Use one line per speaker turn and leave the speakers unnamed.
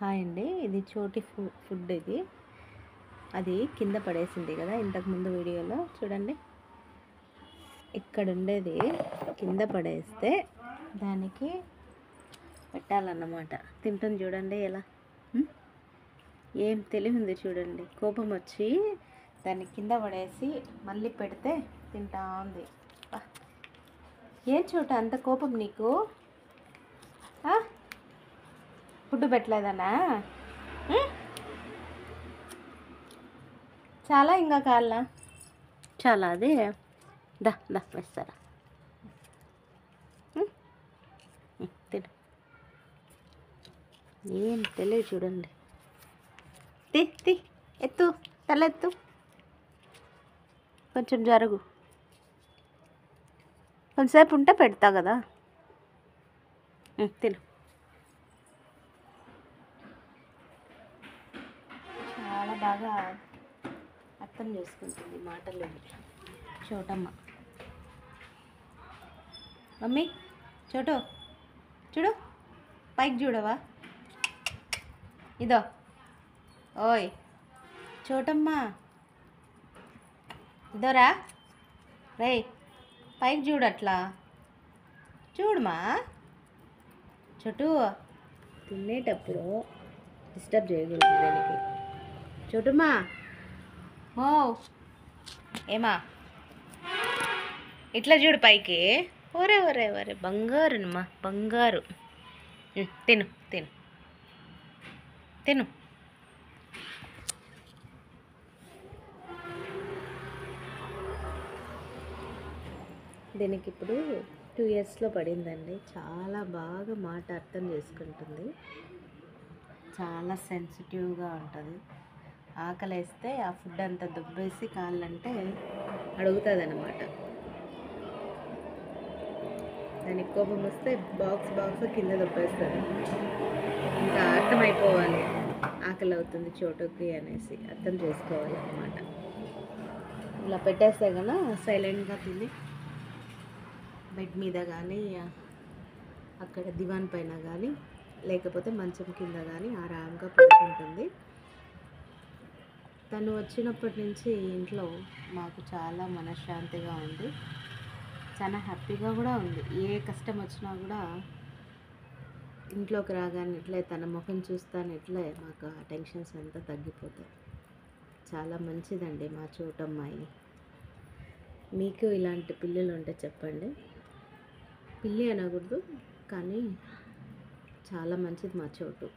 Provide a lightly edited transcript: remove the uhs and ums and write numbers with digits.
Hi అండి, ఇది చోటి food. ఇది అది కింద పడేసింది కదా ఇంతకుముందు వీడియోలో. చూడండి, ఇక్కడ ఉండేది కింద పడేస్తే దానికి పెట్టాలన్నమాట. తింటుంది చూడండి ఎలా. ఏం తెలివి ఉంది చూడండి. కోపం వచ్చి దాన్ని కింద పడేసి మళ్ళీ పెడితే తింటా ఉంది. ఏం చోట అంత కోపం నీకు? ఫుడ్ పెట్టలేదనా? చాలా ఇంకా కాళ్ళ చాలా అది దా దా వేస్తారా? తిను. ఏం తెలియదు చూడండి. తి ఎత్తు, తలెత్తు, కొంచెం జరుగు. కొంతసేపు ఉంటే పెడతా కదా. తిను. చాలా బాగా అర్థం చేసుకుంటుంది మాటలు చోటమ్మ. మమ్మీ చోటు చూడు, పైకి చూడవా? ఇదో ఓయ్ చోటమ్మ, ఇదోరా రే, పైకి చూడట్లా చూడమా. చోటు తినేటప్పుడు డిస్టర్బ్ చేయకూడదు దానికి. చోటుమా మో ఏమా, ఇట్లా చూడు పైకి. ఒరే ఒరే ఒరే బంగారునమ్మా, బంగారు. తిను తిను తిను. దీనికి ఇప్పుడు 2 ఇయర్స్లో పడిందండి. చాలా బాగా మాట అర్థం చేసుకుంటుంది. చాలా సెన్సిటివ్గా ఉంటుంది. ఆకలేస్తే ఆ ఫుడ్ అంతా దుబ్బేసి కాళ్ళంటే అడుగుతుంది అన్నమాట. దానికి కోపం వస్తే బాక్స్ కింద దుబ్బేస్తుంది. ఇంకా అర్థమైపోవాలి ఆకలి అవుతుంది చోటుకి అనేసి అర్థం చేసుకోవాలి అన్నమాట. ఇలా పెట్టేస్తే కన్నా సైలెంట్గా తిని బెడ్ మీద కానీ, అక్కడ దివాన్ పైన కానీ, లేకపోతే మంచం కింద కానీ ఆరాంగా పడుకుంటుంది. తను వచ్చినప్పటి నుంచి ఇంట్లో మాకు చాలా మనశ్శాంతిగా ఉంది. చాలా హ్యాపీగా కూడా ఉంది. ఏ కష్టం వచ్చినా కూడా ఇంట్లోకి రాగానే ఇట్లే తన ముఖం చూస్తాను, ఇట్లే మాకు ఆ టెన్షన్స్ అంతా తగ్గిపోతాయి. చాలా మంచిదండి మా చోటమ్మాయి. మీకు ఇలాంటి పిల్లలు ఉంటే చెప్పండి. పిల్లి అనకూడదు కానీ చాలా మంచిది మా చోటు.